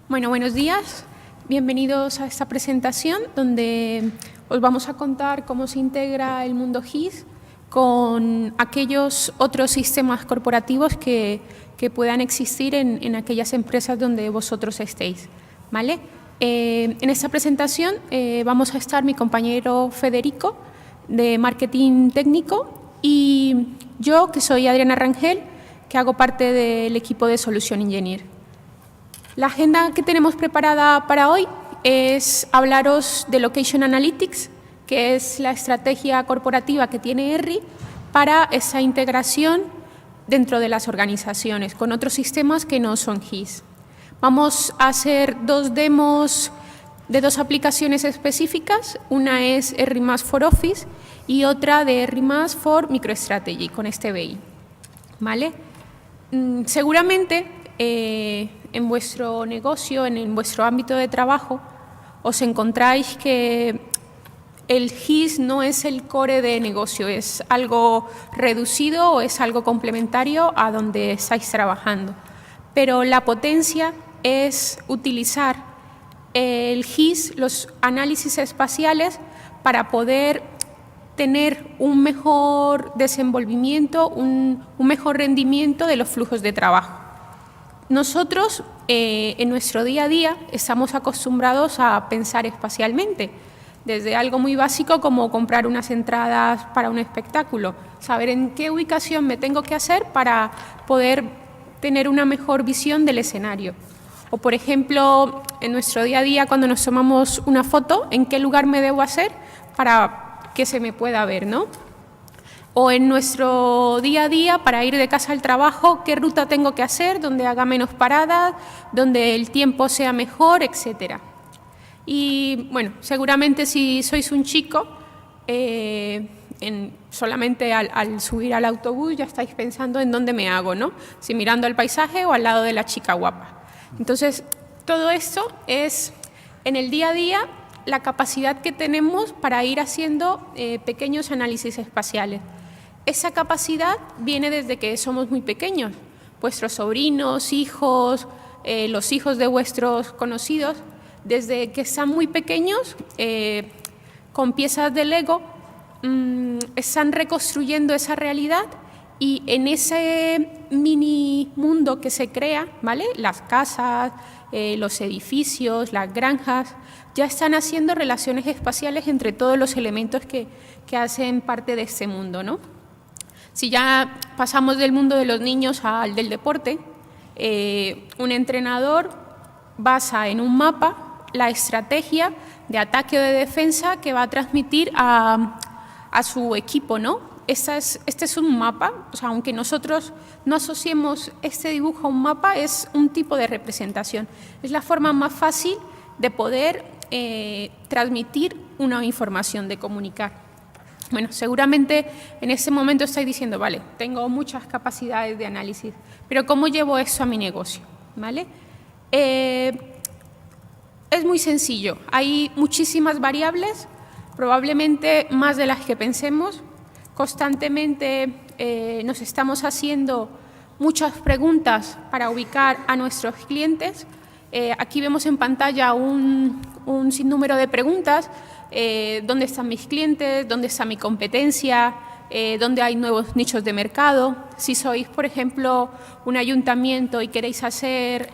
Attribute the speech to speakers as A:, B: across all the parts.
A: Bueno, buenos días. Bienvenidos a esta presentación donde os vamos a contar cómo se integra el mundo GIS con aquellos otros sistemas corporativos que puedan existir en aquellas empresas donde vosotros estéis, ¿vale? En esta presentación vamos a estar mi compañero Federico de Marketing Técnico y yo, que soy Adriana Rangel, que hago parte del equipo de Solution Engineer. La agenda que tenemos preparada para hoy es hablaros de Location Analytics, que es la estrategia corporativa que tiene ERRI para esa integración dentro de las organizaciones con otros sistemas que no son GIS. Vamos a hacer dos demos de dos aplicaciones específicas. Una es ERRI Más for Office y otra de ERRI Más for MicroStrategy con este BI. ¿Vale? Seguramente en vuestro negocio, en vuestro ámbito de trabajo, os encontráis que el GIS no es el core de negocio, es algo reducido o es algo complementario a donde estáis trabajando. Pero la potencia es utilizar el GIS, los análisis espaciales, para poder tener un mejor desenvolvimiento, un mejor rendimiento de los flujos de trabajo. Nosotros, en nuestro día a día, estamos acostumbrados a pensar espacialmente, desde algo muy básico como comprar unas entradas para un espectáculo, saber en qué ubicación me tengo que hacer para poder tener una mejor visión del escenario. O, por ejemplo, en nuestro día a día, cuando nos tomamos una foto, ¿en qué lugar me debo hacer para que se me pueda ver, ¿no? O en nuestro día a día, para ir de casa al trabajo, ¿qué ruta tengo que hacer? Donde haga menos paradas, donde el tiempo sea mejor, etcétera. Y bueno, seguramente si sois un chico, solamente al subir al autobús ya estáis pensando en dónde me hago, ¿no? Si mirando al paisaje o al lado de la chica guapa. Entonces, todo esto es en el día a día la capacidad que tenemos para ir haciendo pequeños análisis espaciales. Esa capacidad viene desde que somos muy pequeños. Vuestros sobrinos, hijos, los hijos de vuestros conocidos, desde que están muy pequeños, con piezas de Lego, están reconstruyendo esa realidad y en ese mini mundo que se crea, ¿vale? Las casas, los edificios, las granjas, ya están haciendo relaciones espaciales entre todos los elementos que hacen parte de este mundo, ¿no? Si ya pasamos del mundo de los niños al del deporte, un entrenador basa en un mapa la estrategia de ataque o de defensa que va a transmitir a su equipo, ¿no? Este es un mapa, o sea, aunque nosotros no asociemos este dibujo a un mapa, es un tipo de representación. Es la forma más fácil de poder transmitir una información, de comunicar. Bueno, seguramente en ese momento estáis diciendo, vale, tengo muchas capacidades de análisis, pero ¿cómo llevo eso a mi negocio? ¿Vale? Es muy sencillo. Hay muchísimas variables, probablemente más de las que pensemos. Constantemente nos estamos haciendo muchas preguntas para ubicar a nuestros clientes. Aquí vemos en pantalla un sinnúmero de preguntas. ¿Dónde están mis clientes? ¿Dónde está mi competencia? ¿Dónde hay nuevos nichos de mercado? Si sois, por ejemplo, un ayuntamiento y queréis hacer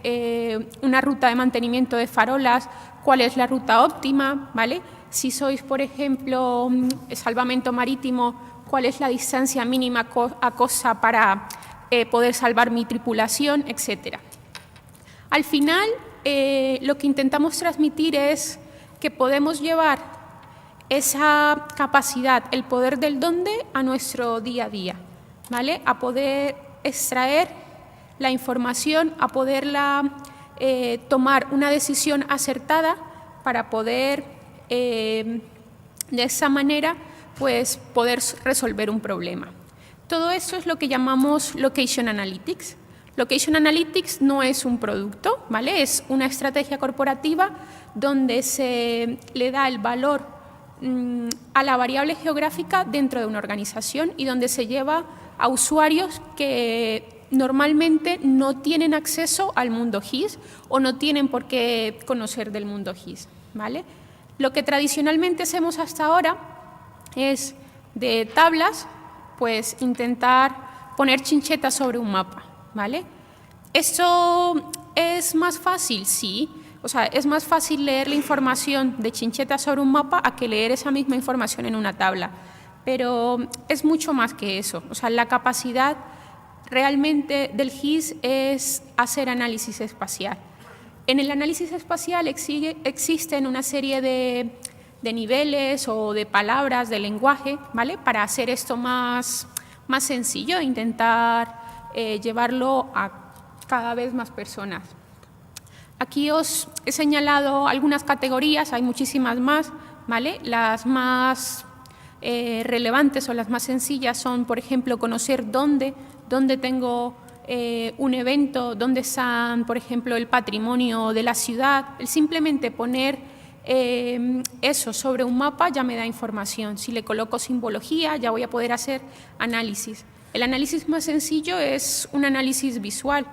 A: una ruta de mantenimiento de farolas, ¿cuál es la ruta óptima? ¿Vale? Si sois, por ejemplo, salvamento marítimo, ¿cuál es la distancia mínima acosa para poder salvar mi tripulación? Etcétera. Al final, lo que intentamos transmitir es que podemos llevar esa capacidad, el poder del dónde, a nuestro día a día, ¿vale? A poder extraer la información, a poderla tomar una decisión acertada para poder, de esa manera, pues, poder resolver un problema. Todo eso es lo que llamamos Location Analytics. Location Analytics no es un producto, ¿vale? Es una estrategia corporativa donde se le da el valor a la variable geográfica dentro de una organización y donde se lleva a usuarios que normalmente no tienen acceso al mundo GIS o no tienen por qué conocer del mundo GIS, ¿vale? Lo que tradicionalmente hacemos hasta ahora es de tablas, pues intentar poner chinchetas sobre un mapa, ¿vale? ¿Eso es más fácil? Sí. O sea, es más fácil leer la información de chinchetas sobre un mapa a que leer esa misma información en una tabla. Pero es mucho más que eso. O sea, la capacidad realmente del GIS es hacer análisis espacial. En el análisis espacial existen una serie de niveles o de palabras, de lenguaje, ¿vale? Para hacer esto más sencillo e intentar llevarlo a cada vez más personas. Aquí os he señalado algunas categorías, hay muchísimas más, ¿vale? Las más relevantes o las más sencillas son, por ejemplo, conocer dónde tengo un evento, dónde está, por ejemplo, el patrimonio de la ciudad. El simplemente poner eso sobre un mapa ya me da información. Si le coloco simbología, ya voy a poder hacer análisis. El análisis más sencillo es un análisis visual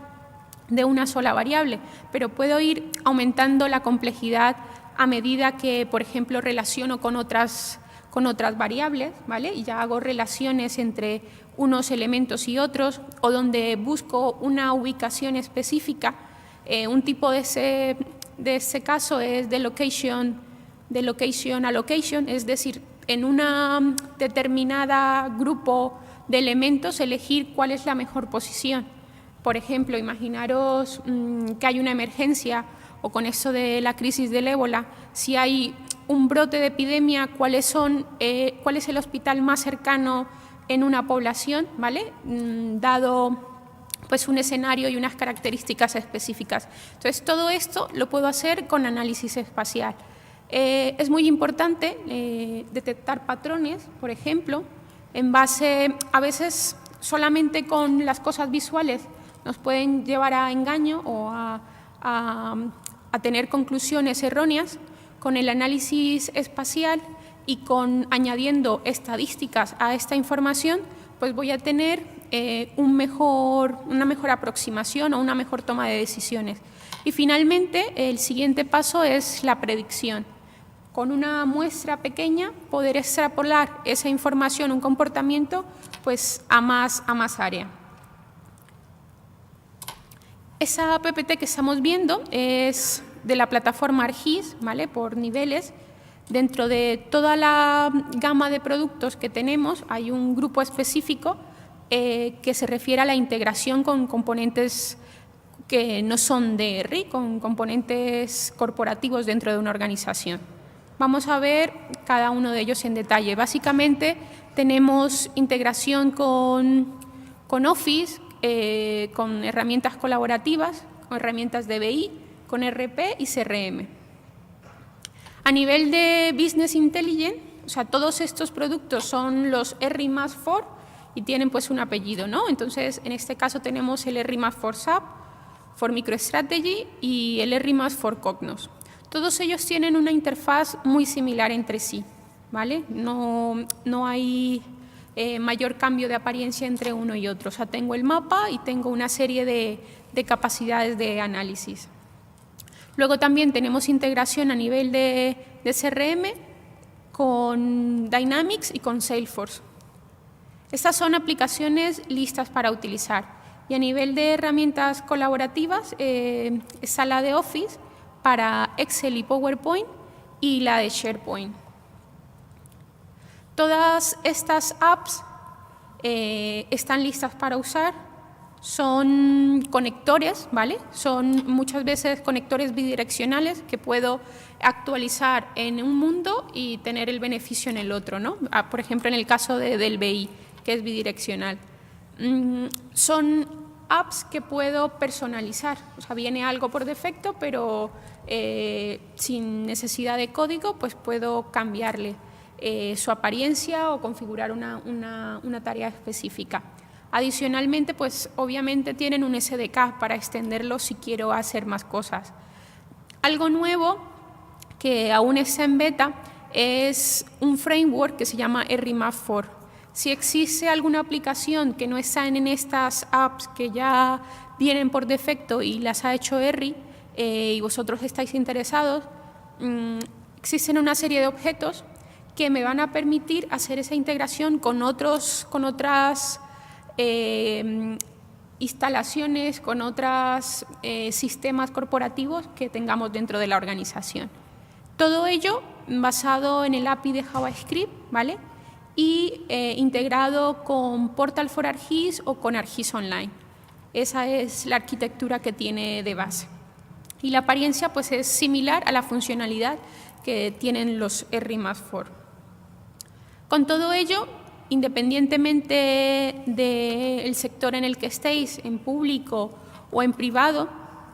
A: de una sola variable, pero puedo ir aumentando la complejidad a medida que, por ejemplo, relaciono con otras variables, ¿vale? Y ya hago relaciones entre unos elementos y otros, o donde busco una ubicación específica. Un tipo de ese caso es de location a location, es decir, en una determinada grupo de elementos elegir cuál es la mejor posición. Por ejemplo, imaginaros que hay una emergencia o con eso de la crisis del ébola, si hay un brote de epidemia, cuál es el hospital más cercano en una población, ¿vale? Dado pues un escenario y unas características específicas. Entonces, todo esto lo puedo hacer con análisis espacial. Es muy importante detectar patrones, por ejemplo, en base, a veces solamente con las cosas visuales nos pueden llevar a engaño o a tener conclusiones erróneas. Con el análisis espacial y con añadiendo estadísticas a esta información, pues voy a tener una mejor aproximación o una mejor toma de decisiones. Y finalmente, el siguiente paso es la predicción. Con una muestra pequeña, poder extrapolar esa información, un comportamiento, pues a más área. Esa PPT que estamos viendo es de la plataforma ArcGIS, ¿vale? Por niveles. Dentro de toda la gama de productos que tenemos hay un grupo específico que se refiere a la integración con componentes que no son de RI, con componentes corporativos dentro de una organización. Vamos a ver cada uno de ellos en detalle. Básicamente tenemos integración con Office, con herramientas colaborativas, con herramientas de BI, con RP y CRM. A nivel de Business Intelligence, o sea, todos estos productos son los RI+4 y tienen pues un apellido, ¿no? Entonces, en este caso tenemos el RI+4 SAP, for MicroStrategy y el RI+4 Cognos. Todos ellos tienen una interfaz muy similar entre sí, ¿vale? No hay mayor cambio de apariencia entre uno y otro. O sea, tengo el mapa y tengo una serie de capacidades de análisis. Luego también tenemos integración a nivel de CRM con Dynamics y con Salesforce. Estas son aplicaciones listas para utilizar. Y a nivel de herramientas colaborativas está la de Office para Excel y PowerPoint y la de SharePoint. Todas estas apps están listas para usar. Son conectores, ¿vale? Son muchas veces conectores bidireccionales que puedo actualizar en un mundo y tener el beneficio en el otro, ¿no? Por ejemplo, en el caso del BI, que es bidireccional. Son apps que puedo personalizar. O sea, viene algo por defecto, pero sin necesidad de código, pues puedo cambiarle su apariencia o configurar una tarea específica. Adicionalmente, pues obviamente tienen un SDK para extenderlo si quiero hacer más cosas. Algo nuevo que aún está en beta es un framework que se llama RIMAP4. Si existe alguna aplicación que no está en estas apps que ya vienen por defecto y las ha hecho ERRI y vosotros estáis interesados, existen una serie de objetos que me van a permitir hacer esa integración con otras instalaciones, con otros sistemas corporativos que tengamos dentro de la organización. Todo ello basado en el API de JavaScript, ¿vale? Y integrado con Portal for ArcGIS o con ArcGIS Online. Esa es la arquitectura que tiene de base. Y la apariencia pues, es similar a la funcionalidad que tienen los ERRI Maps 4. Con todo ello, independientemente del sector en el que estéis, en público o en privado,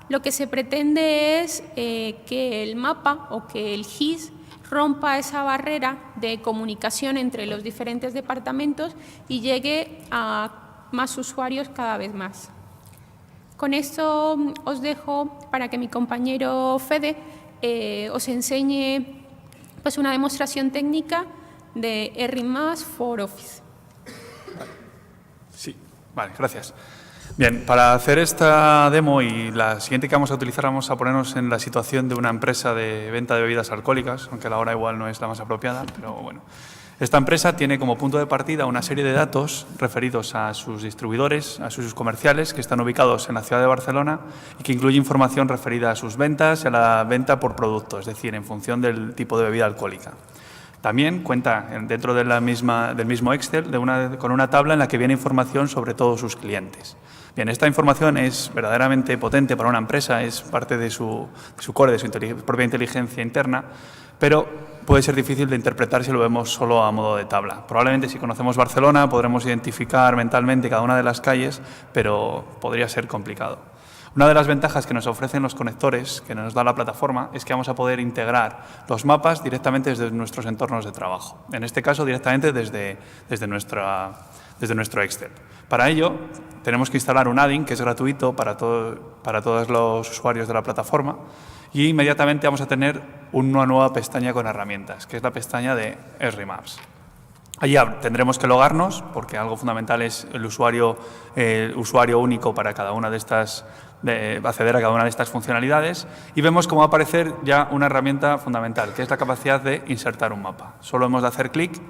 A: lo que se pretende es que el mapa o que el GIS rompa esa barrera de comunicación entre los diferentes departamentos y llegue a más usuarios cada vez más. Con esto os dejo para que mi compañero Fede os enseñe pues, una demostración técnica de ERRI Maps for Office.
B: Sí, vale, gracias. Bien, para hacer esta demo y la siguiente que vamos a utilizar, vamos a ponernos en la situación de una empresa de venta de bebidas alcohólicas, aunque la hora igual no es la más apropiada, pero bueno. Esta empresa tiene como punto de partida una serie de datos referidos a sus distribuidores, a sus comerciales, que están ubicados en la ciudad de Barcelona y que incluye información referida a sus ventas y a la venta por producto, es decir, en función del tipo de bebida alcohólica. También cuenta dentro de del mismo Excel con una tabla en la que viene información sobre todos sus clientes. Bien, esta información es verdaderamente potente para una empresa, es parte de su core, de su propia inteligencia interna, pero puede ser difícil de interpretar si lo vemos solo a modo de tabla. Probablemente si conocemos Barcelona podremos identificar mentalmente cada una de las calles, pero podría ser complicado. Una de las ventajas que nos ofrecen los conectores que nos da la plataforma es que vamos a poder integrar los mapas directamente desde nuestros entornos de trabajo. En este caso, directamente desde nuestro Excel. Para ello, tenemos que instalar un add-in que es gratuito para todos los usuarios de la plataforma y inmediatamente vamos a tener una nueva pestaña con herramientas, que es la pestaña de ERRI Maps. Allí tendremos que logarnos, porque algo fundamental es el usuario único para cada una de estas, acceder a cada una de estas funcionalidades, y vemos cómo va a aparecer ya una herramienta fundamental, que es la capacidad de insertar un mapa. Solo hemos de hacer clic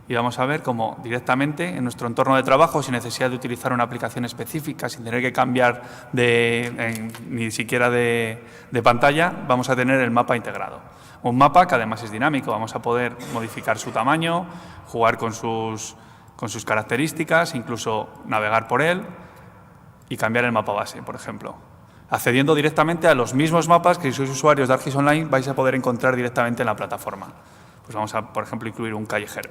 B: y vamos a ver cómo directamente en nuestro entorno de trabajo, sin necesidad de utilizar una aplicación específica, sin tener que cambiar ni siquiera de pantalla, vamos a tener el mapa integrado. Un mapa que además es dinámico, vamos a poder modificar su tamaño, jugar con sus características, incluso navegar por él y cambiar el mapa base, por ejemplo. Accediendo directamente a los mismos mapas que si sois usuarios de ArcGIS Online vais a poder encontrar directamente en la plataforma. Pues vamos a, por ejemplo, incluir un callejero.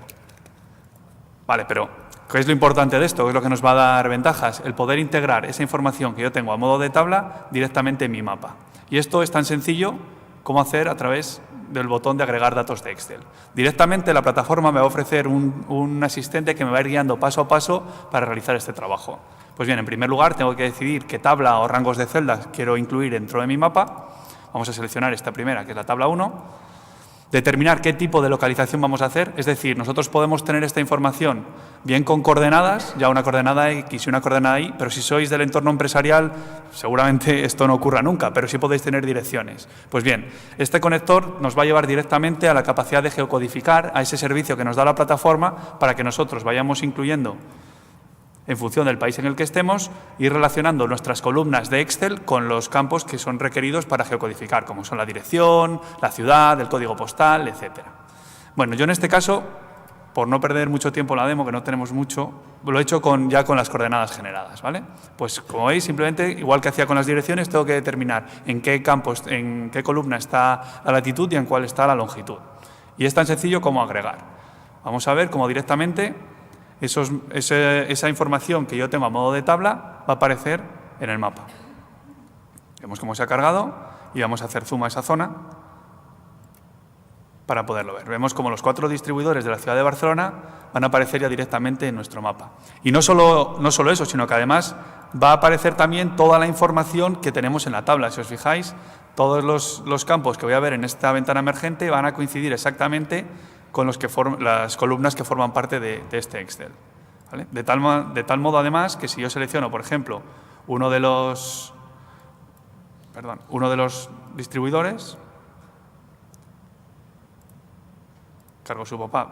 B: Vale, pero ¿qué es lo importante de esto? ¿Qué es lo que nos va a dar ventajas? El poder integrar esa información que yo tengo a modo de tabla directamente en mi mapa. Y esto es tan sencillo como hacer a través del botón de agregar datos de Excel. Directamente la plataforma me va a ofrecer un asistente que me va a ir guiando paso a paso para realizar este trabajo. Pues bien, en primer lugar tengo que decidir qué tabla o rangos de celdas quiero incluir dentro de mi mapa. Vamos a seleccionar esta primera, que es la tabla 1. Determinar qué tipo de localización vamos a hacer, es decir, nosotros podemos tener esta información bien con coordenadas, ya una coordenada X y una coordenada Y, pero si sois del entorno empresarial, seguramente esto no ocurra nunca, pero sí podéis tener direcciones. Pues bien, este conector nos va a llevar directamente a la capacidad de geocodificar, a ese servicio que nos da la plataforma, para que nosotros vayamos incluyendo, en función del país en el que estemos, ir relacionando nuestras columnas de Excel con los campos que son requeridos para geocodificar, como son la dirección, la ciudad, el código postal, etc. Bueno, yo en este caso, por no perder mucho tiempo en la demo, que no tenemos mucho, lo he hecho ya con las coordenadas generadas, ¿vale? Pues como veis, simplemente, igual que hacía con las direcciones, tengo que determinar en qué campos, en qué columna está la latitud y en cuál está la longitud. Y es tan sencillo como agregar. Vamos a ver cómo directamente esa información que yo tengo a modo de tabla va a aparecer en el mapa. Vemos cómo se ha cargado y vamos a hacer zoom a esa zona para poderlo ver. Vemos cómo los 4 distribuidores de la ciudad de Barcelona van a aparecer ya directamente en nuestro mapa. Y no solo eso, sino que además va a aparecer también toda la información que tenemos en la tabla. Si os fijáis, todos los campos que voy a ver en esta ventana emergente van a coincidir exactamente con las columnas que forman parte de este Excel. ¿Vale? De tal modo, además, que si yo selecciono, por ejemplo, uno de los distribuidores, cargo su pop-up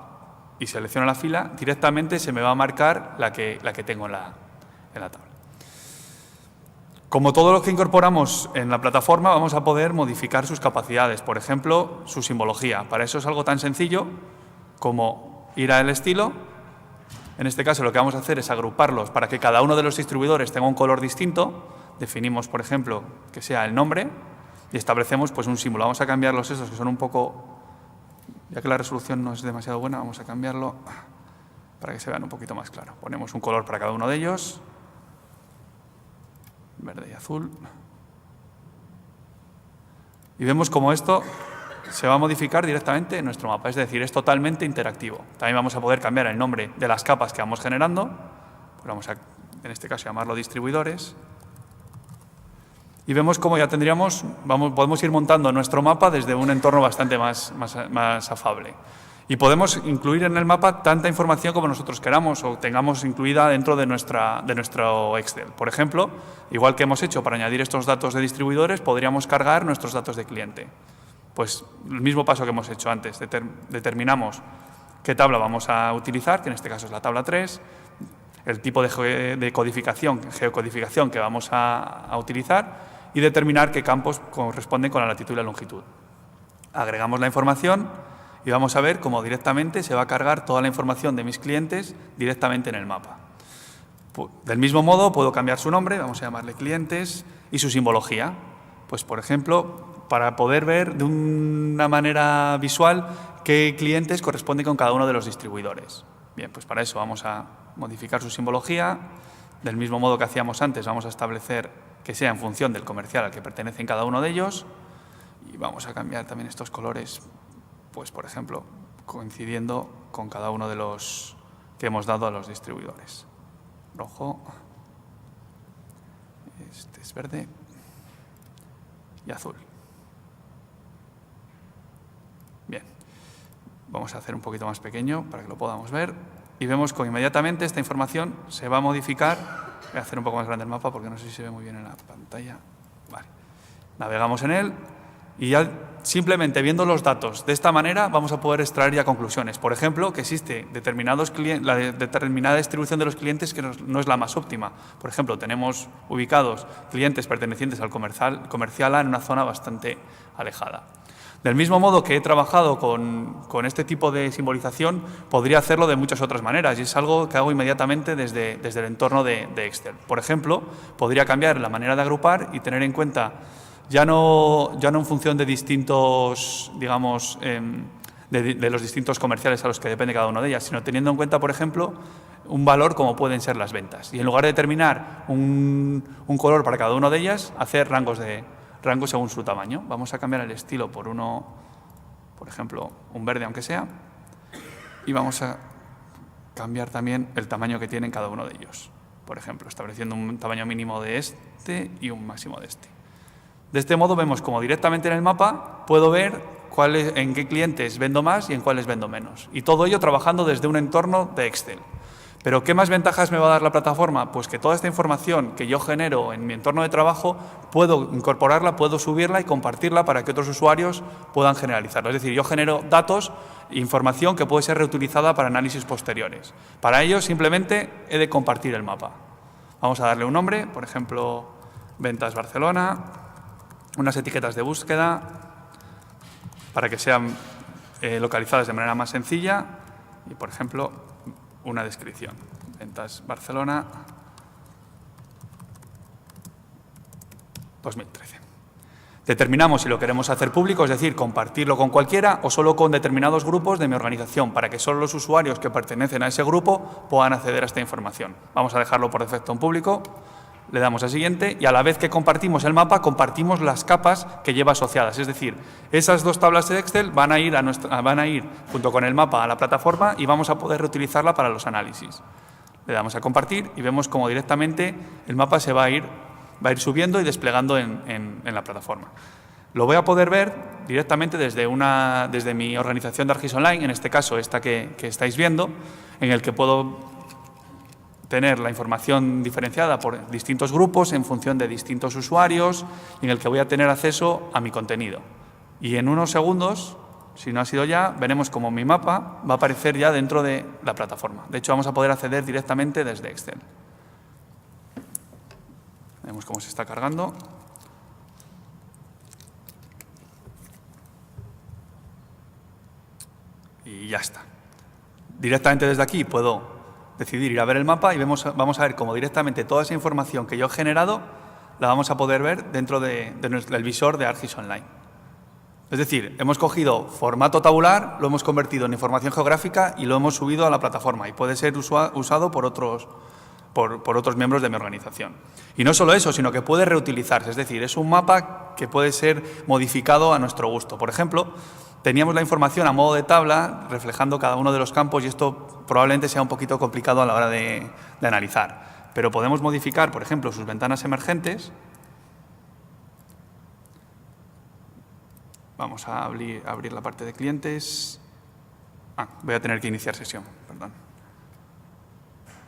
B: y selecciono la fila, directamente se me va a marcar la que tengo en la tabla. Como todo lo que incorporamos en la plataforma, vamos a poder modificar sus capacidades, por ejemplo, su simbología. Para eso es algo tan sencillo como ir al estilo. En este caso, lo que vamos a hacer es agruparlos para que cada uno de los distribuidores tenga un color distinto. Definimos, por ejemplo, que sea el nombre y establecemos pues, un símbolo. Vamos a cambiarlos esos que son un poco... Ya que la resolución no es demasiado buena, vamos a cambiarlo para que se vean un poquito más claro. Ponemos un color para cada uno de ellos. Verde y azul. Y vemos cómo esto se va a modificar directamente en nuestro mapa, es decir, es totalmente interactivo. También vamos a poder cambiar el nombre de las capas que vamos generando. Pues vamos a, en este caso, llamarlo distribuidores. Y vemos cómo ya podemos ir montando nuestro mapa desde un entorno bastante más afable. Y podemos incluir en el mapa tanta información como nosotros queramos o tengamos incluida dentro de nuestro Excel. Por ejemplo, igual que hemos hecho para añadir estos datos de distribuidores, podríamos cargar nuestros datos de cliente. Pues el mismo paso que hemos hecho antes. Determinamos qué tabla vamos a utilizar, que en este caso es la tabla 3, el tipo de geocodificación que vamos a utilizar y determinar qué campos corresponden con la latitud y la longitud. Agregamos la información y vamos a ver cómo directamente se va a cargar toda la información de mis clientes directamente en el mapa. Del mismo modo, puedo cambiar su nombre, vamos a llamarle clientes, y su simbología. Pues, por ejemplo, para poder ver de una manera visual qué clientes corresponden con cada uno de los distribuidores. Bien, pues para eso vamos a modificar su simbología. Del mismo modo que hacíamos antes, vamos a establecer que sea en función del comercial al que pertenecen cada uno de ellos. Y vamos a cambiar también estos colores, pues por ejemplo, coincidiendo con cada uno de los que hemos dado a los distribuidores. Rojo, este es verde y azul. Bien, vamos a hacer un poquito más pequeño para que lo podamos ver y vemos que inmediatamente esta información se va a modificar. Voy a hacer un poco más grande el mapa porque no sé si se ve muy bien en la pantalla. Vale. Navegamos en él y ya simplemente viendo los datos de esta manera vamos a poder extraer ya conclusiones. Por ejemplo, que existe la determinada distribución de los clientes que no es la más óptima. Por ejemplo, tenemos ubicados clientes pertenecientes al comercial A en una zona bastante alejada. Del mismo modo que he trabajado con este tipo de simbolización, podría hacerlo de muchas otras maneras y es algo que hago inmediatamente desde el entorno de Excel. Por ejemplo, podría cambiar la manera de agrupar y tener en cuenta ya no en función de distintos, digamos, de los distintos comerciales a los que depende cada una de ellas, sino teniendo en cuenta, por ejemplo, un valor como pueden ser las ventas. Y en lugar de determinar un color para cada una de ellas, hacer rangos según su tamaño. Vamos a cambiar el estilo por uno, por ejemplo, un verde aunque sea, y vamos a cambiar también el tamaño que tienen cada uno de ellos. Por ejemplo, estableciendo un tamaño mínimo de este y un máximo de este. De este modo vemos como directamente en el mapa puedo ver en qué clientes vendo más y en cuáles vendo menos. Y todo ello trabajando desde un entorno de Excel. ¿Pero qué más ventajas me va a dar la plataforma? Pues que toda esta información que yo genero en mi entorno de trabajo puedo incorporarla, puedo subirla y compartirla para que otros usuarios puedan generalizarla. Es decir, yo genero datos e información que puede ser reutilizada para análisis posteriores. Para ello, simplemente he de compartir el mapa. Vamos a darle un nombre, por ejemplo, Ventas Barcelona, unas etiquetas de búsqueda para que sean localizadas de manera más sencilla y, por ejemplo, una descripción. Ventas Barcelona 2013. Determinamos si lo queremos hacer público, es decir, compartirlo con cualquiera o solo con determinados grupos de mi organización, para que solo los usuarios que pertenecen a ese grupo puedan acceder a esta información. Vamos a dejarlo por defecto en público, le damos a siguiente y a la vez que compartimos el mapa, compartimos las capas que lleva asociadas. Es decir, esas dos tablas de Excel van a ir junto con el mapa a la plataforma y vamos a poder reutilizarla para los análisis. Le damos a compartir y vemos cómo directamente el mapa se va a ir subiendo y desplegando en la plataforma. Lo voy a poder ver directamente desde mi organización de ArcGIS Online, en este caso esta que estáis viendo, en el que puedo tener la información diferenciada por distintos grupos en función de distintos usuarios y en el que voy a tener acceso a mi contenido. Y en unos segundos, si no ha sido ya, veremos cómo mi mapa va a aparecer ya dentro de la plataforma. De hecho, vamos a poder acceder directamente desde Excel. Vemos cómo se está cargando. Y ya está. Directamente desde aquí puedo decidir ir a ver el mapa y vamos a ver cómo directamente toda esa información que yo he generado la vamos a poder ver dentro del visor de ArcGIS Online. Es decir, hemos cogido formato tabular, lo hemos convertido en información geográfica y lo hemos subido a la plataforma y puede ser usado por otros miembros de mi organización. Y no solo eso, sino que puede reutilizarse. Es decir, es un mapa que puede ser modificado a nuestro gusto. Por ejemplo, teníamos la información a modo de tabla reflejando cada uno de los campos y esto probablemente sea un poquito complicado a la hora de analizar. Pero podemos modificar, por ejemplo, sus ventanas emergentes. Vamos a abrir la parte de clientes. Voy a tener que iniciar sesión, perdón.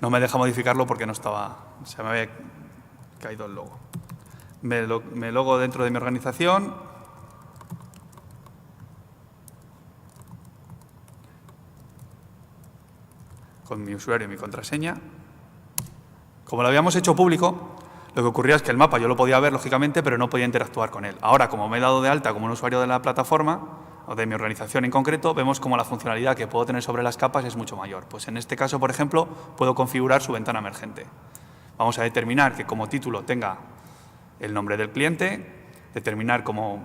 B: No me deja modificarlo porque no estaba, se me había caído el logo. Me logo dentro de mi organización. Con mi usuario y mi contraseña. Como lo habíamos hecho público, lo que ocurría es que el mapa yo lo podía ver, lógicamente, pero no podía interactuar con él. Ahora, como me he dado de alta como un usuario de la plataforma, o de mi organización en concreto, vemos como la funcionalidad que puedo tener sobre las capas es mucho mayor. Pues en este caso, por ejemplo, puedo configurar su ventana emergente. Vamos a determinar que como título tenga el nombre del cliente, determinar como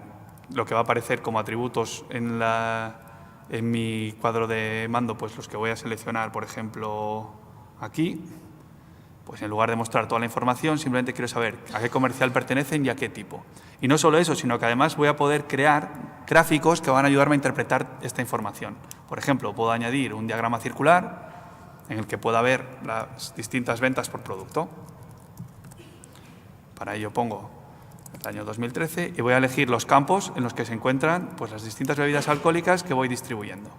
B: lo que va a aparecer como atributos en mi cuadro de mando, pues los que voy a seleccionar, por ejemplo, aquí. Pues en lugar de mostrar toda la información, simplemente quiero saber a qué comercial pertenecen y a qué tipo. Y no solo eso, sino que además voy a poder crear gráficos que van a ayudarme a interpretar esta información. Por ejemplo, puedo añadir un diagrama circular en el que pueda ver las distintas ventas por producto. Para ello pongo el año 2013 y voy a elegir los campos en los que se encuentran pues, las distintas bebidas alcohólicas que voy distribuyendo.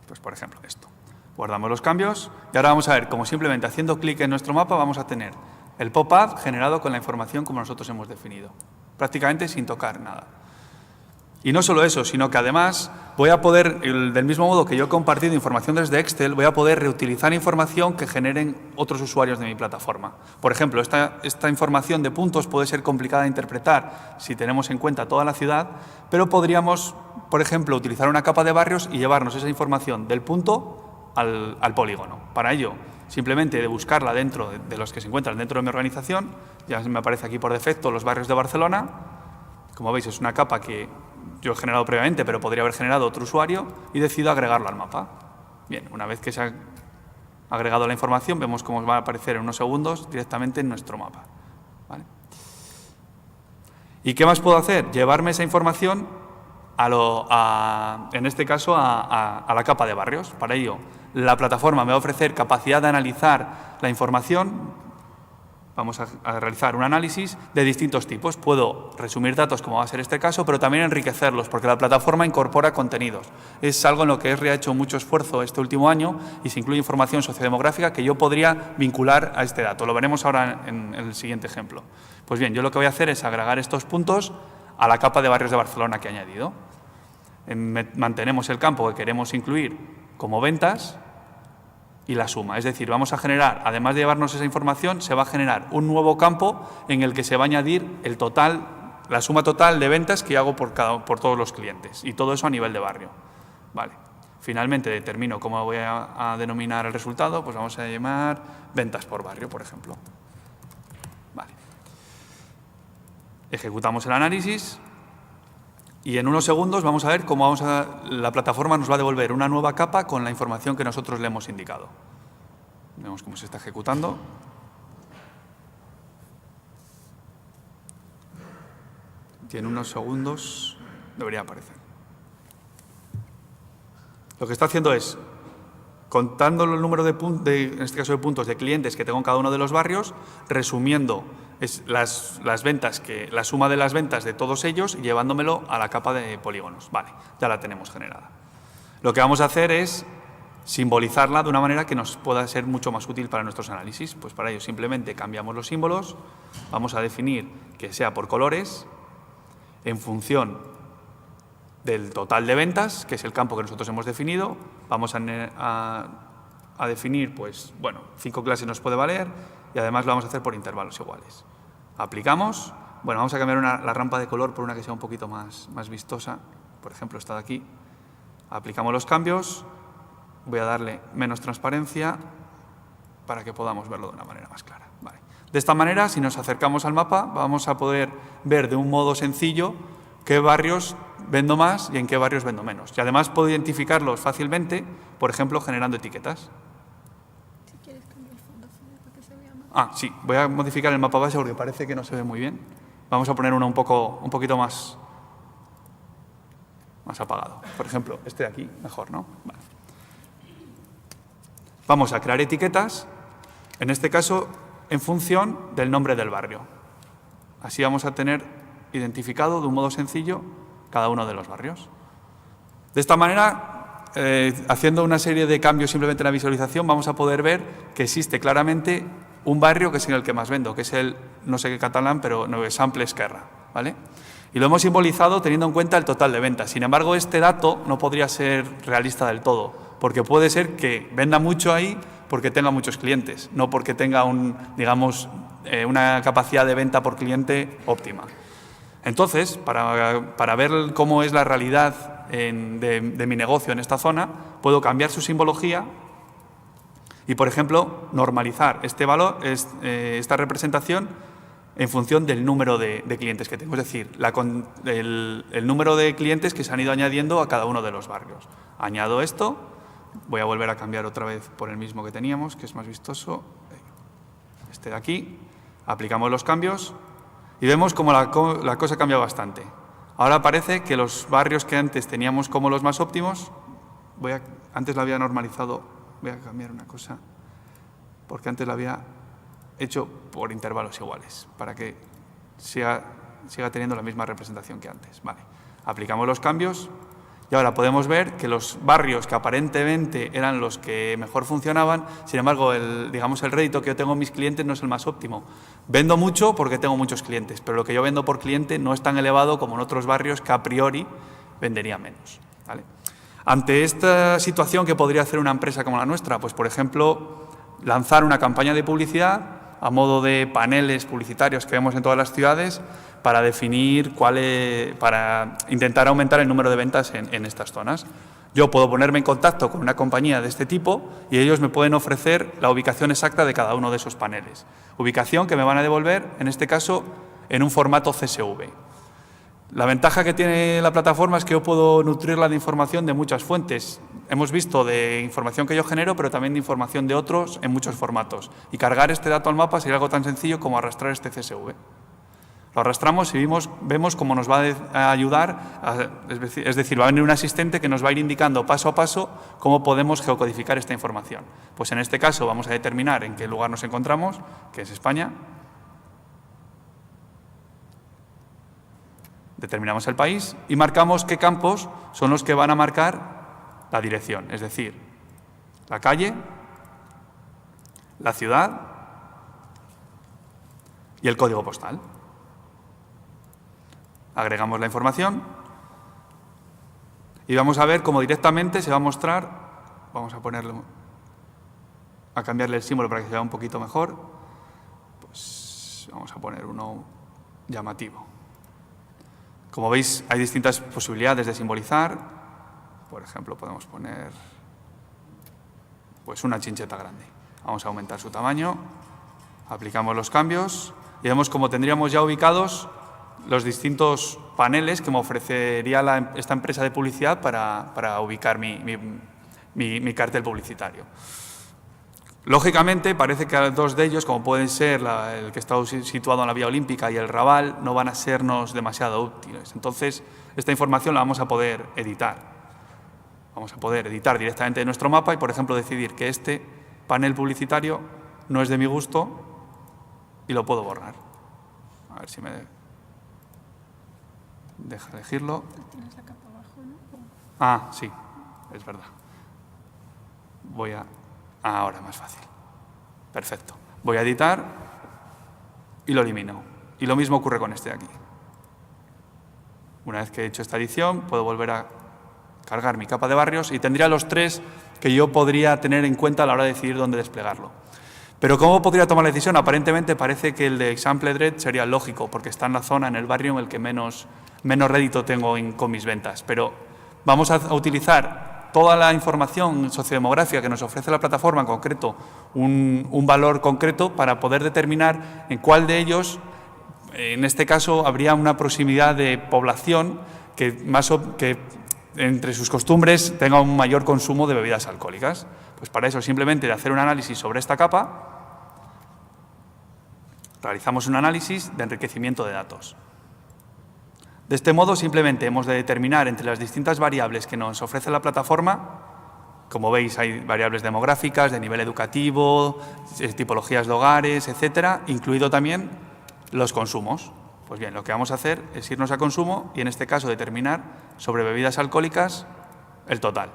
B: Pues, por ejemplo, esto. Guardamos los cambios y ahora vamos a ver cómo simplemente haciendo clic en nuestro mapa vamos a tener el pop-up generado con la información como nosotros hemos definido, prácticamente sin tocar nada. Y no solo eso, sino que además voy a poder, del mismo modo que yo he compartido información desde Excel, voy a poder reutilizar información que generen otros usuarios de mi plataforma. Por ejemplo, esta información de puntos puede ser complicada de interpretar si tenemos en cuenta toda la ciudad, pero podríamos, por ejemplo, utilizar una capa de barrios y llevarnos esa información del punto al polígono. Para ello, simplemente de buscarla dentro de los que se encuentran dentro de mi organización, ya me aparece aquí por defecto los barrios de Barcelona. Como veis, es una capa que yo he generado previamente, pero podría haber generado otro usuario y decido agregarlo al mapa. Bien, una vez que se ha agregado la información, vemos cómo va a aparecer en unos segundos directamente en nuestro mapa. ¿Vale? ¿Y qué más puedo hacer? Llevarme esa información, en este caso, a la capa de barrios. Para ello, la plataforma me va a ofrecer capacidad de analizar la información. Vamos a realizar un análisis de distintos tipos. Puedo resumir datos, como va a ser este caso, pero también enriquecerlos, porque la plataforma incorpora contenidos. Es algo en lo que ESRI ha hecho mucho esfuerzo este último año y se incluye información sociodemográfica que yo podría vincular a este dato. Lo veremos ahora en el siguiente ejemplo. Pues bien, yo lo que voy a hacer es agregar estos puntos a la capa de barrios de Barcelona que he añadido. Mantenemos el campo que queremos incluir como ventas y la suma. Es decir, vamos a generar, además de llevarnos esa información, se va a generar un nuevo campo en el que se va a añadir el total, la suma total de ventas que hago por todos los clientes. Y todo eso a nivel de barrio. Vale. Finalmente determino cómo voy a denominar el resultado. Pues vamos a llamar ventas por barrio, por ejemplo. Vale. Ejecutamos el análisis. Y en unos segundos vamos a ver cómo la plataforma nos va a devolver una nueva capa con la información que nosotros le hemos indicado. Vemos cómo se está ejecutando. Y en unos segundos debería aparecer. Lo que está haciendo es, contando el número en este caso de puntos de clientes que tengo en cada uno de los barrios, resumiendo es las ventas, la suma de las ventas de todos ellos y llevándomelo a la capa de polígonos. Vale, ya la tenemos generada. Lo que vamos a hacer es simbolizarla de una manera que nos pueda ser mucho más útil para nuestros análisis. Pues para ello simplemente cambiamos los símbolos, vamos a definir que sea por colores en función del total de ventas, que es el campo que nosotros hemos definido. Vamos a definir, pues, bueno, 5 clases nos puede valer y además lo vamos a hacer por intervalos iguales. Aplicamos. Bueno, vamos a cambiar la rampa de color por una que sea un poquito más vistosa. Por ejemplo, esta de aquí. Aplicamos los cambios. Voy a darle menos transparencia para que podamos verlo de una manera más clara. Vale. De esta manera, si nos acercamos al mapa, vamos a poder ver de un modo sencillo qué barrios vendo más y en qué barrios vendo menos. Y además puedo identificarlos fácilmente, por ejemplo, generando etiquetas.
A: Si quieres cambiar el fondo para que se vea más.
B: Sí, voy a modificar el mapa base porque parece que no se ve muy bien. Vamos a poner uno un poquito más apagado. Por ejemplo, este de aquí, mejor, ¿no? Vale. Vamos a crear etiquetas, en este caso, en función del nombre del barrio. Así vamos a tener identificado de un modo sencillo cada uno de los barrios. De esta manera, haciendo una serie de cambios simplemente en la visualización, vamos a poder ver que existe claramente un barrio que es el que más vendo, que es el, no sé qué catalán, pero no es Sample Esquerra, ¿vale? Y lo hemos simbolizado teniendo en cuenta el total de ventas. Sin embargo, este dato no podría ser realista del todo, porque puede ser que venda mucho ahí porque tenga muchos clientes, no porque tenga una capacidad de venta por cliente óptima. Entonces, para ver cómo es la realidad de mi negocio en esta zona, puedo cambiar su simbología y, por ejemplo, normalizar este valor, esta representación en función del número de clientes que tengo, es decir, el número de clientes que se han ido añadiendo a cada uno de los barrios. Añado esto, voy a volver a cambiar otra vez por el mismo que teníamos, que es más vistoso, este de aquí, aplicamos los cambios y vemos como la cosa cambia bastante. Ahora parece que los barrios que antes teníamos como los más óptimos, antes lo había normalizado, voy a cambiar una cosa, porque antes lo había hecho por intervalos iguales, para que siga teniendo la misma representación que antes. Vale. Aplicamos los cambios y ahora podemos ver que los barrios que aparentemente eran los que mejor funcionaban, sin embargo, el rédito que yo tengo en mis clientes no es el más óptimo. Vendo mucho porque tengo muchos clientes, pero lo que yo vendo por cliente no es tan elevado como en otros barrios que a priori vendería menos. ¿Vale? Ante esta situación, ¿qué podría hacer una empresa como la nuestra? Pues, por ejemplo, lanzar una campaña de publicidad a modo de paneles publicitarios que vemos en todas las ciudades para definir para intentar aumentar el número de ventas en estas zonas. Yo puedo ponerme en contacto con una compañía de este tipo y ellos me pueden ofrecer la ubicación exacta de cada uno de esos paneles. Ubicación que me van a devolver, en este caso, en un formato CSV. La ventaja que tiene la plataforma es que yo puedo nutrirla de información de muchas fuentes. Hemos visto de información que yo genero, pero también de información de otros en muchos formatos. Y cargar este dato al mapa sería algo tan sencillo como arrastrar este CSV. Lo arrastramos y vemos cómo nos va a ayudar, es decir, va a venir un asistente que nos va a ir indicando paso a paso cómo podemos geocodificar esta información. Pues en este caso vamos a determinar en qué lugar nos encontramos, que es España. Determinamos el país y marcamos qué campos son los que van a marcar la dirección, es decir, la calle, la ciudad y el código postal. Agregamos la información y vamos a ver cómo directamente se va a mostrar. Vamos a cambiarle el símbolo para que se vea un poquito mejor. Pues vamos a poner uno llamativo. Como veis, hay distintas posibilidades de simbolizar. Por ejemplo, podemos poner pues una chincheta grande. Vamos a aumentar su tamaño, aplicamos los cambios y vemos cómo tendríamos ya ubicados los distintos paneles que me ofrecería esta empresa de publicidad para ubicar mi cartel publicitario. Lógicamente, parece que dos de ellos, como pueden ser el que está situado en la Vía Olímpica y el Raval, no van a sernos demasiado útiles. Entonces, esta información la vamos a poder editar. Vamos a poder editar directamente de nuestro mapa y, por ejemplo, decidir que este panel publicitario no es de mi gusto y lo puedo borrar. A ver si me deja elegirlo.
A: Tienes la capa abajo, ¿no?
B: Ah, sí, es verdad. Voy a... Ahora, más fácil. Perfecto. Voy a editar y lo elimino. Y lo mismo ocurre con este de aquí. Una vez que he hecho esta edición, puedo volver a cargar mi capa de barrios y tendría los 3 que yo podría tener en cuenta a la hora de decidir dónde desplegarlo. Pero ¿cómo podría tomar la decisión? Aparentemente parece que el de Exampled Red sería lógico, porque está en la zona, en el barrio en el que menos rédito tengo con mis ventas. Pero vamos a utilizar toda la información sociodemográfica que nos ofrece la plataforma, en concreto un valor concreto, para poder determinar en cuál de ellos, en este caso, habría una proximidad de población que entre sus costumbres tenga un mayor consumo de bebidas alcohólicas. Pues para eso, simplemente de hacer un análisis sobre esta capa, realizamos un análisis de enriquecimiento de datos. De este modo, simplemente hemos de determinar entre las distintas variables que nos ofrece la plataforma. Como veis, hay variables demográficas, de nivel educativo, tipologías de hogares, etcétera, incluido también los consumos. Pues bien, lo que vamos a hacer es irnos a consumo y, en este caso, determinar sobre bebidas alcohólicas el total.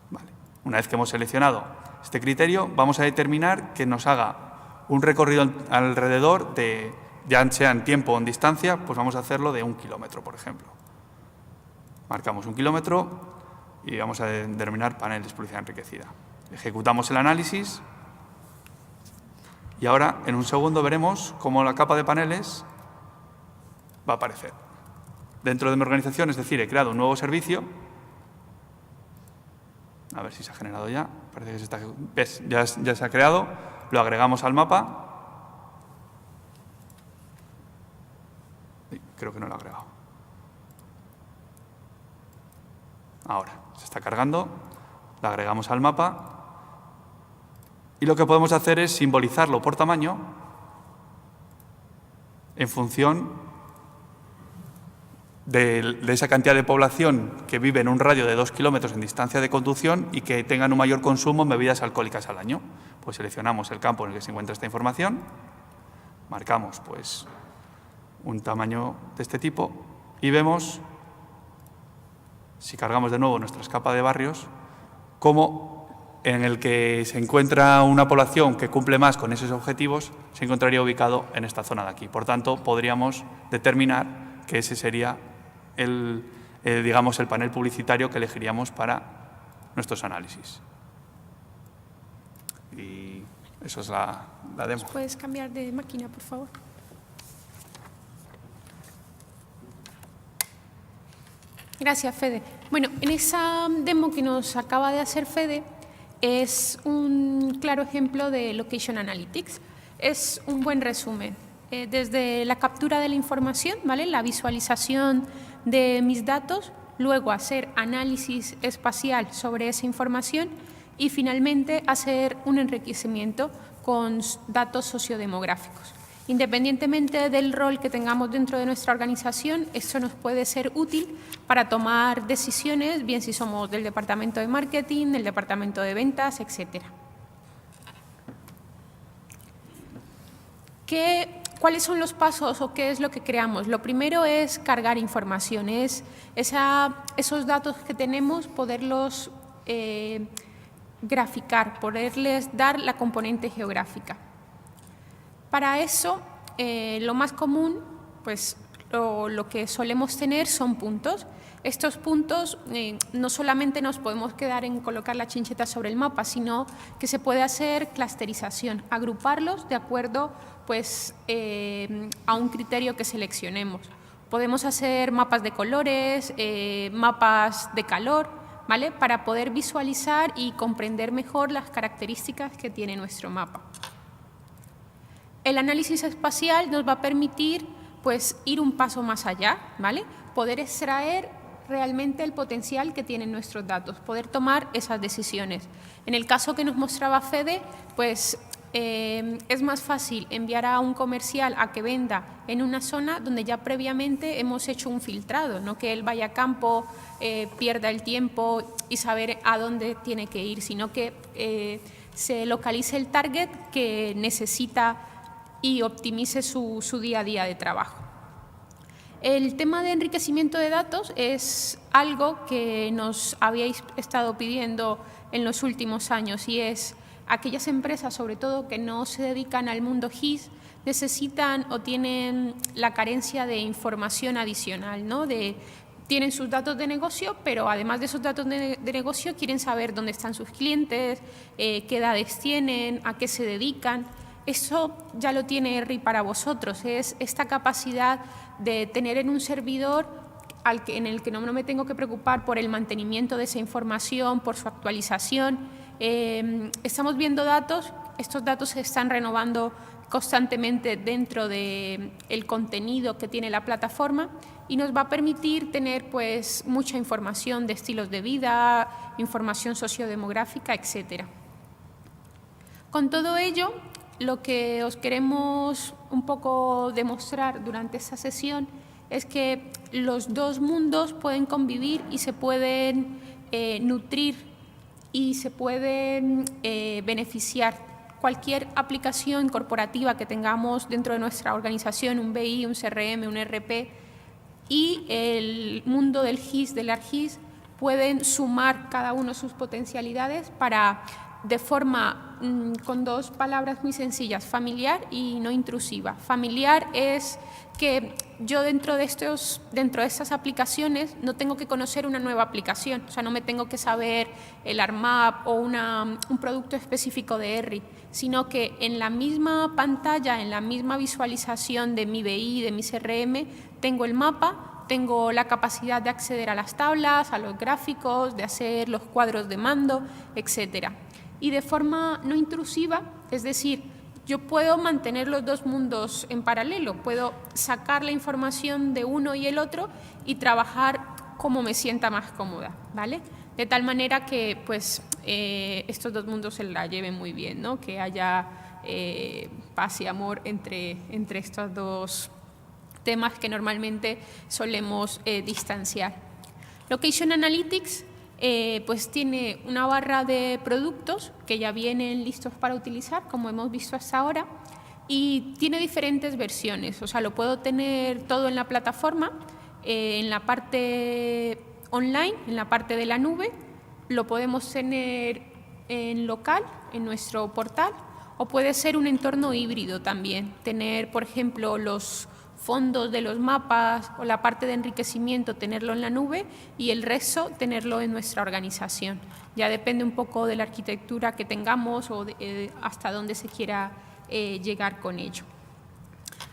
B: Vale. Una vez que hemos seleccionado este criterio, vamos a determinar que nos haga un recorrido alrededor de, ya sea en tiempo o en distancia, pues vamos a hacerlo de 1 kilómetro, por ejemplo. Marcamos 1 kilómetro y vamos a determinar paneles de publicidad enriquecida. Ejecutamos el análisis y ahora, en un segundo, veremos cómo la capa de paneles va a aparecer. Dentro de mi organización, es decir, he creado un nuevo servicio. A ver si se ha generado ya. Parece que se está... ¿Ves? Ya se ha creado. Lo agregamos al mapa. Creo que no lo he agregado. Ahora, se está cargando. Lo agregamos al mapa. Y lo que podemos hacer es simbolizarlo por tamaño en función de esa cantidad de población que vive en un radio de 2 kilómetros en distancia de conducción y que tengan un mayor consumo en bebidas alcohólicas al año. Pues seleccionamos el campo en el que se encuentra esta información, marcamos pues un tamaño de este tipo y vemos, si cargamos de nuevo nuestra capa de barrios, cómo en el que se encuentra una población que cumple más con esos objetivos se encontraría ubicado en esta zona de aquí. Por tanto, podríamos determinar que ese sería digamos, el panel publicitario que elegiríamos para nuestros análisis. Y eso es la demo.
A: ¿Puedes cambiar de máquina, por favor? Gracias, Fede. Bueno, en esa demo que nos acaba de hacer Fede es un claro ejemplo de Location Analytics. Es un buen resumen. Desde la captura de la información, ¿vale? La visualización de mis datos, luego hacer análisis espacial sobre esa información y finalmente hacer un enriquecimiento con datos sociodemográficos. Independientemente del rol que tengamos dentro de nuestra organización, esto nos puede ser útil para tomar decisiones, bien si somos del departamento de marketing, del departamento de ventas, etcétera. ¿Cuáles son los pasos o qué es lo que creamos? Lo primero es cargar información, esos datos que tenemos, poderlos graficar, poderles dar la componente geográfica. Para eso, lo más común, pues lo que solemos tener son puntos. Estos puntos no solamente nos podemos quedar en colocar la chincheta sobre el mapa, sino que se puede hacer clusterización, agruparlos de acuerdo pues, a un criterio que seleccionemos. Podemos hacer mapas de colores, mapas de calor, ¿vale? Para poder visualizar y comprender mejor las características que tiene nuestro mapa. El análisis espacial nos va a permitir pues, ir un paso más allá, ¿vale? Poder extraer realmente el potencial que tienen nuestros datos, poder tomar esas decisiones. En el caso que nos mostraba Fede, pues es más fácil enviar a un comercial a que venda en una zona donde ya previamente hemos hecho un filtrado, no que él vaya a campo, pierda el tiempo y saber a dónde tiene que ir, sino que se localice el target que necesita y optimice su día a día de trabajo. El tema de enriquecimiento de datos es algo que nos habíais estado pidiendo en los últimos años y es aquellas empresas, sobre todo que no se dedican al mundo GIS, necesitan o tienen la carencia de información adicional, ¿no? Tienen sus datos de negocio, pero además de esos datos de negocio quieren saber dónde están sus clientes, qué edades tienen, a qué se dedican. Eso ya lo tiene ERRI para vosotros, es esta capacidad de tener en un servidor en el que no me tengo que preocupar por el mantenimiento de esa información, por su actualización. Estamos viendo datos, estos datos se están renovando constantemente dentro del contenido que tiene la plataforma y nos va a permitir tener pues mucha información de estilos de vida, información sociodemográfica, etc. Con todo ello, lo que os queremos un poco demostrar durante esta sesión es que los dos mundos pueden convivir y se pueden nutrir y se pueden beneficiar. Cualquier aplicación corporativa que tengamos dentro de nuestra organización, un BI, un CRM, un ERP, y el mundo del GIS, del ArcGIS, pueden sumar cada uno sus potencialidades para, de forma, con dos palabras muy sencillas, familiar y no intrusiva. Familiar es que yo dentro de estas aplicaciones no tengo que conocer una nueva aplicación, o sea, no me tengo que saber el ARMAP o un producto específico de ERRI, sino que en la misma pantalla, en la misma visualización de mi BI, de mi CRM, tengo el mapa, tengo la capacidad de acceder a las tablas, a los gráficos, de hacer los cuadros de mando, etcétera. Y de forma no intrusiva, es decir, yo puedo mantener los dos mundos en paralelo, puedo sacar la información de uno y el otro y trabajar como me sienta más cómoda, ¿vale? De tal manera que pues, estos dos mundos se la lleven muy bien, ¿no? Que haya paz y amor entre estos dos temas que normalmente solemos distanciar. Location Analytics pues tiene una barra de productos que ya vienen listos para utilizar, como hemos visto hasta ahora, y tiene diferentes versiones. O sea, lo puedo tener todo en la plataforma, en la parte online, en la parte de la nube, lo podemos tener en local, en nuestro portal, o puede ser un entorno híbrido también, tener, por ejemplo, los fondos de los mapas o la parte de enriquecimiento, tenerlo en la nube y el resto tenerlo en nuestra organización. Ya depende un poco de la arquitectura que tengamos o hasta dónde se quiera llegar con ello.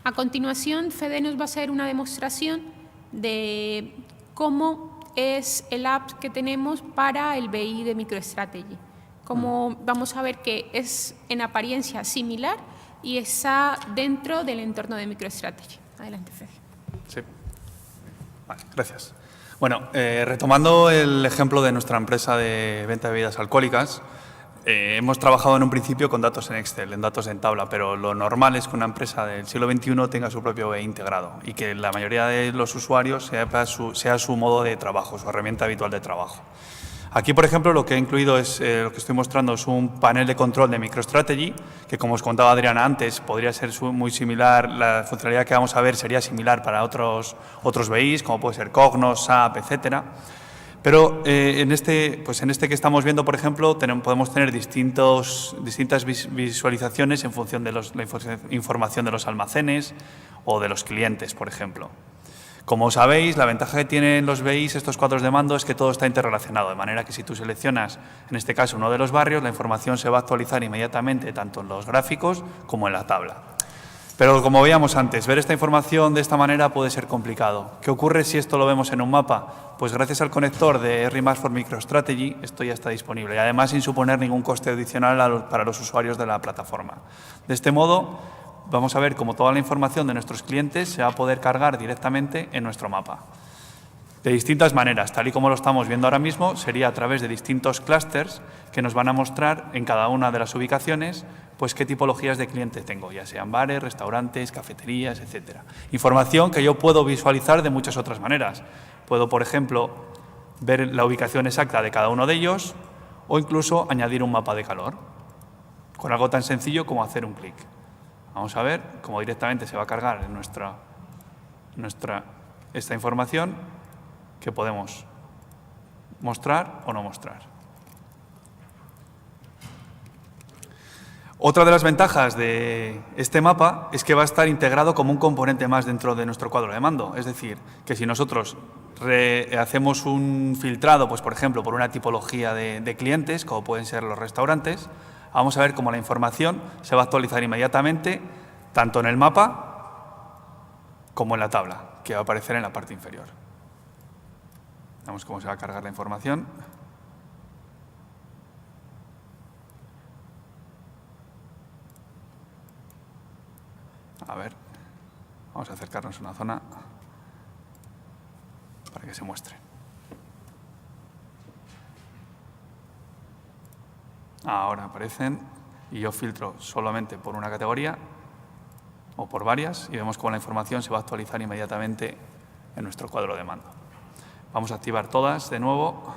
A: A continuación, Fede nos va a hacer una demostración de cómo es el app que tenemos para el BI de MicroStrategy. Como vamos a ver que es en apariencia similar y está dentro del entorno de MicroStrategy. Adelante, Fede.
B: Sí. Vale, gracias. Bueno, retomando el ejemplo de nuestra empresa de venta de bebidas alcohólicas, hemos trabajado en un principio con datos en Excel, en datos en tabla, pero lo normal es que una empresa del siglo XXI tenga su propio BI integrado y que la mayoría de los usuarios sea su modo de trabajo, su herramienta habitual de trabajo. Aquí, por ejemplo, lo que he incluido es, lo que estoy mostrando es un panel de control de MicroStrategy, que como os contaba Adriana antes, podría ser muy similar, la funcionalidad que vamos a ver sería similar para otros BIs, como puede ser Cognos, SAP, etcétera. Pero en este que estamos viendo, por ejemplo, podemos tener distintas visualizaciones en función de la información de los almacenes o de los clientes, por ejemplo. Como sabéis, la ventaja que tienen los BIs, estos cuadros de mando, es que todo está interrelacionado, de manera que si tú seleccionas, en este caso, uno de los barrios, la información se va a actualizar inmediatamente tanto en los gráficos como en la tabla. Pero como veíamos antes, ver esta información de esta manera puede ser complicado. ¿Qué ocurre si esto lo vemos en un mapa? Pues gracias al conector de ERRI Maps for MicroStrategy, esto ya está disponible y además sin suponer ningún coste adicional para los usuarios de la plataforma. De este modo, vamos a ver cómo toda la información de nuestros clientes se va a poder cargar directamente en nuestro mapa. De distintas maneras, tal y como lo estamos viendo ahora mismo, sería a través de distintos clústeres que nos van a mostrar en cada una de las ubicaciones pues qué tipologías de clientes tengo, ya sean bares, restaurantes, cafeterías, etcétera. Información que yo puedo visualizar de muchas otras maneras. Puedo, por ejemplo, ver la ubicación exacta de cada uno de ellos o incluso añadir un mapa de calor, con algo tan sencillo como hacer un clic. Vamos a ver cómo directamente se va a cargar en esta información que podemos mostrar o no mostrar. Otra de las ventajas de este mapa es que va a estar integrado como un componente más dentro de nuestro cuadro de mando. Es decir, que si nosotros hacemos un filtrado, pues por ejemplo, por una tipología de clientes, como pueden ser los restaurantes, vamos a ver cómo la información se va a actualizar inmediatamente, tanto en el mapa como en la tabla, que va a aparecer en la parte inferior. Vemos cómo se va a cargar la información. A ver, vamos a acercarnos a una zona para que se muestre. Ahora aparecen y yo filtro solamente por una categoría o por varias y vemos cómo la información se va a actualizar inmediatamente en nuestro cuadro de mando. Vamos a activar todas de nuevo,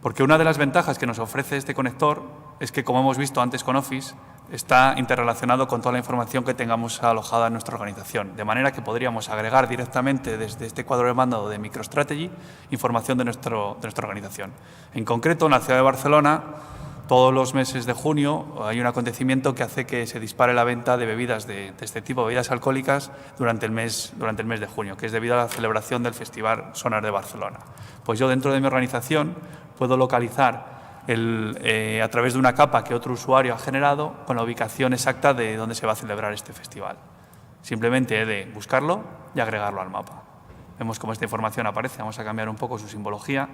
B: porque una de las ventajas que nos ofrece este conector es que, como hemos visto antes con Office, está interrelacionado con toda la información que tengamos alojada en nuestra organización, de manera que podríamos agregar directamente desde este cuadro de mando de MicroStrategy información de nuestra organización. En concreto, en la ciudad de Barcelona, todos los meses de junio hay un acontecimiento que hace que se dispare la venta de bebidas de este tipo, bebidas alcohólicas, durante el mes de junio, que es debido a la celebración del Festival Sonar de Barcelona. Pues yo, dentro de mi organización, puedo localizar a través de una capa que otro usuario ha generado con la ubicación exacta de dónde se va a celebrar este festival. Simplemente he de buscarlo y agregarlo al mapa. Vemos cómo esta información aparece. Vamos a cambiar un poco su simbología,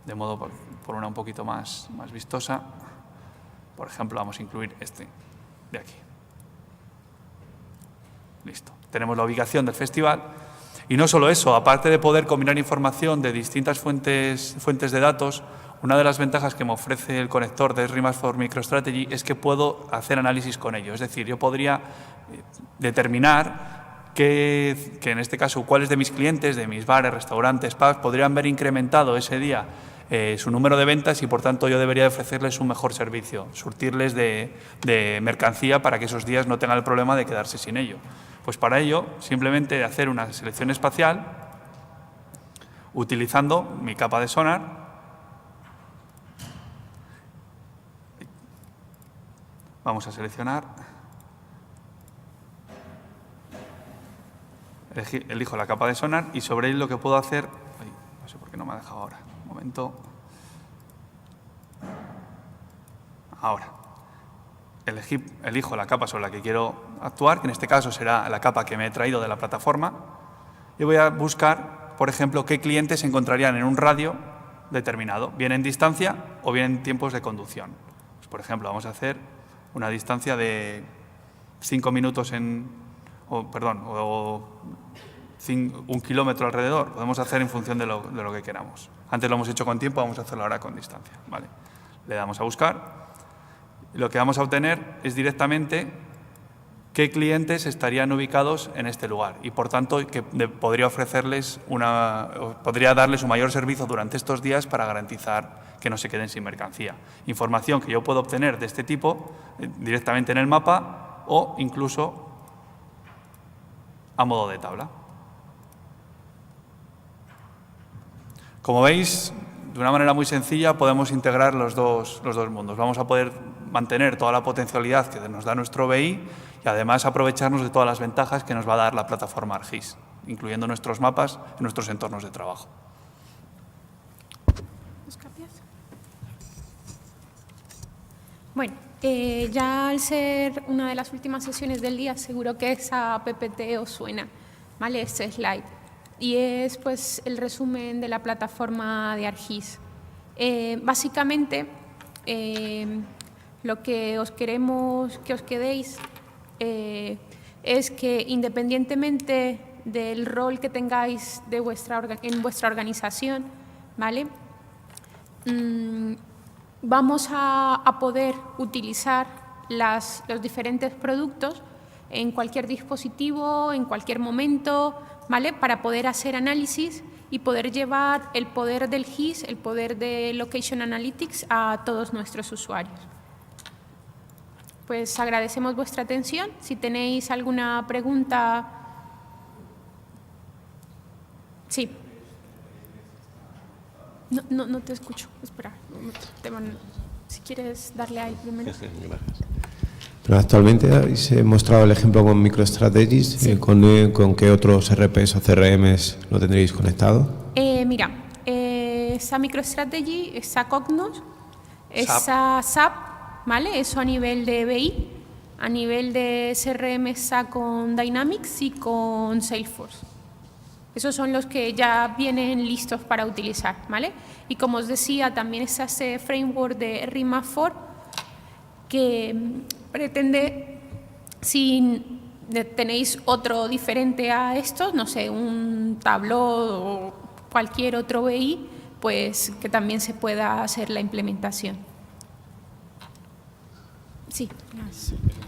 B: de modo por una un poquito más vistosa. Por ejemplo, vamos a incluir este de aquí. Listo. Tenemos la ubicación del festival. Y no solo eso, aparte de poder combinar información de distintas fuentes de datos, una de las ventajas que me ofrece el conector de Rimax for MicroStrategy es que puedo hacer análisis con ello. Es decir, yo podría determinar que en este caso, cuáles de mis clientes, de mis bares, restaurantes, pubs, podrían ver incrementado ese día su número de ventas y, por tanto, yo debería ofrecerles un mejor servicio, surtirles de mercancía para que esos días no tengan el problema de quedarse sin ello. Pues para ello, simplemente hacer una selección espacial utilizando mi capa de sonar. Vamos a seleccionar, elijo la capa de sonar y sobre él lo que puedo hacer, no sé por qué no me ha dejado ahora, un momento, ahora, elijo la capa sobre la que quiero actuar, que en este caso será la capa que me he traído de la plataforma, y voy a buscar, por ejemplo, qué clientes se encontrarían en un radio determinado, bien en distancia o bien en tiempos de conducción. Pues, por ejemplo, vamos a hacer una distancia de 5 minutos un kilómetro alrededor. Podemos hacer en función de lo que queramos. Antes lo hemos hecho con tiempo, vamos a hacerlo ahora con distancia. ¿Vale? Le damos a buscar. Y lo que vamos a obtener es directamente qué clientes estarían ubicados en este lugar y, por tanto, que podría darles un mayor servicio durante estos días para garantizar que no se queden sin mercancía. Información que yo puedo obtener de este tipo directamente en el mapa o incluso a modo de tabla. Como veis, de una manera muy sencilla podemos integrar los dos mundos. Vamos a poder mantener toda la potencialidad que nos da nuestro BI y además aprovecharnos de todas las ventajas que nos va a dar la plataforma ArcGIS, incluyendo nuestros mapas en nuestros entornos de trabajo.
A: Bueno, ya al ser una de las últimas sesiones del día, seguro que esa PPT os suena, ¿vale? Este slide. Y es pues el resumen de la plataforma de ArcGIS. Básicamente, lo que os queremos que os quedéis es que, independientemente del rol que tengáis en vuestra organización, ¿vale? Vamos a poder utilizar los diferentes productos en cualquier dispositivo, en cualquier momento, ¿vale? Para poder hacer análisis y poder llevar el poder del GIS, el poder de Location Analytics a todos nuestros usuarios. Pues agradecemos vuestra atención. Si tenéis alguna pregunta... Sí. No te escucho. Espera. Si quieres darle ahí primero.
C: Gracias. Pero actualmente habéis mostrado el ejemplo con MicroStrategies.
A: Sí.
C: ¿Con qué otros RPs o CRMs lo tendréis conectado?
A: Mira, esa MicroStrategy, esa Cognos, esa SAP, ¿vale? Eso a nivel de BI, a nivel de CRM está con Dynamics y con Salesforce. Esos son los que ya vienen listos para utilizar, ¿vale? Y como os decía, también está ese framework de RIMA4 que pretende, si tenéis otro diferente a estos, no sé, un Tableau o cualquier otro BI, pues que también se pueda hacer la implementación. Sí.
D: ¿El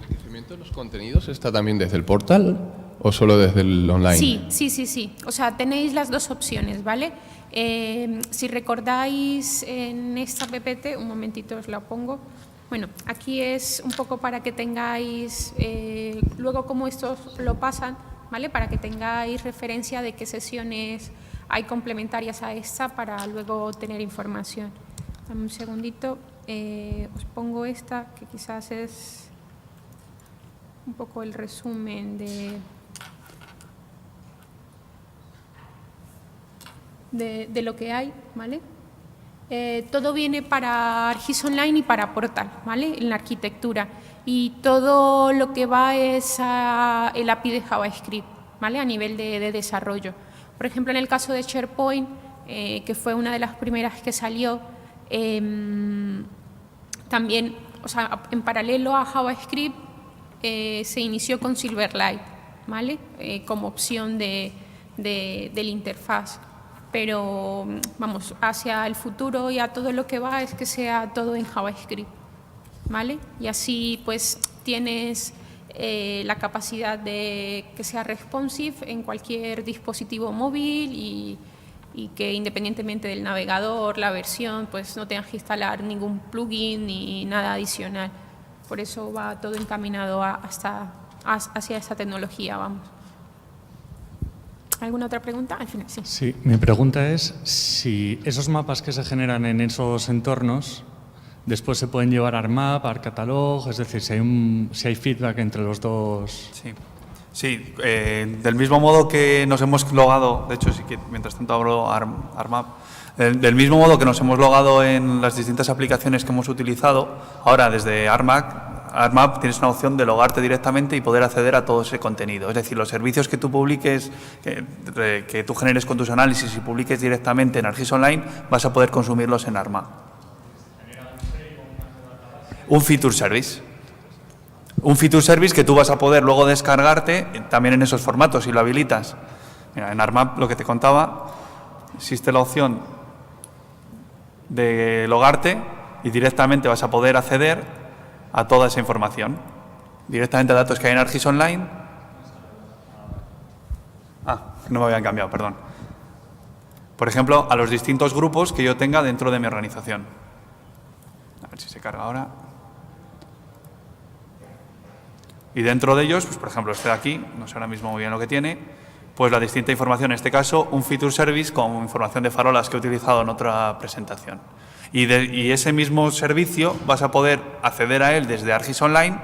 D: enriquecimiento de los contenidos está también desde el portal o solo desde el online?
A: Sí. O sea, tenéis las dos opciones, ¿vale? Si recordáis en esta PPT, un momentito os la pongo. Bueno, aquí es un poco para que tengáis, luego como estos lo pasan, ¿vale? Para que tengáis referencia de qué sesiones hay complementarias a esta para luego tener información. Dame un segundito, os pongo esta, que quizás es un poco el resumen de lo que hay, ¿vale? Todo viene para ArcGIS Online y para Portal, ¿vale? En la arquitectura. Y todo lo que va es el API de JavaScript, ¿vale? A nivel de desarrollo. Por ejemplo, en el caso de SharePoint, que fue una de las primeras que salió, también, o sea, en paralelo a JavaScript, se inició con Silverlight, ¿vale? Como opción de la interfaz. Pero, vamos, hacia el futuro y a todo lo que va es que sea todo en JavaScript, ¿vale? Y así, pues, tienes la capacidad de que sea responsive en cualquier dispositivo móvil y que independientemente del navegador, la versión, pues no tengas que instalar ningún plugin ni nada adicional. Por eso va todo encaminado hacia esta tecnología, vamos. ¿Alguna otra pregunta? Al final, sí.
E: Sí, mi pregunta es si esos mapas que se generan en esos entornos después se pueden llevar a ArcMap, a ArcCatalog, es decir, si hay feedback entre los dos.
B: Sí, del mismo modo que nos hemos logado, de hecho, sí que mientras tanto hablo ArcMap, del mismo modo que nos hemos logado en las distintas aplicaciones que hemos utilizado, ahora desde ArcMap tienes una opción de logarte directamente y poder acceder a todo ese contenido. Es decir, los servicios que tú publiques, que tú generes con tus análisis y publiques directamente en ArcGIS Online, vas a poder consumirlos en ArcMap. Un feature service. Un feature service que tú vas a poder luego descargarte también en esos formatos si lo habilitas. Mira, en ArcMap, lo que te contaba, existe la opción de logarte y directamente vas a poder acceder a toda esa información. Directamente a datos que hay en ArcGIS Online. No me habían cambiado, perdón. Por ejemplo, a los distintos grupos que yo tenga dentro de mi organización. A ver si se carga ahora. Y dentro de ellos, pues por ejemplo, este de aquí, no sé ahora mismo muy bien lo que tiene, pues la distinta información, en este caso, un feature service con información de farolas que he utilizado en otra presentación. Y ese mismo servicio vas a poder acceder a él desde ArcGIS Online,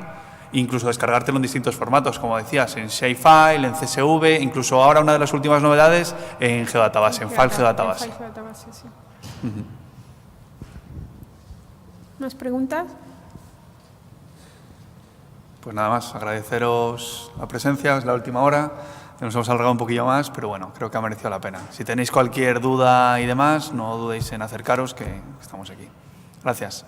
B: incluso descargártelo en distintos formatos, como decías, en Shapefile, en CSV, incluso ahora una de las últimas novedades en Geodatabase, en File Geodatabase.
A: Sí. ¿Más preguntas?
B: Pues nada más, agradeceros la presencia, es la última hora, nos hemos alargado un poquillo más, pero bueno, creo que ha merecido la pena. Si tenéis cualquier duda y demás, no dudéis en acercaros, que estamos aquí. Gracias.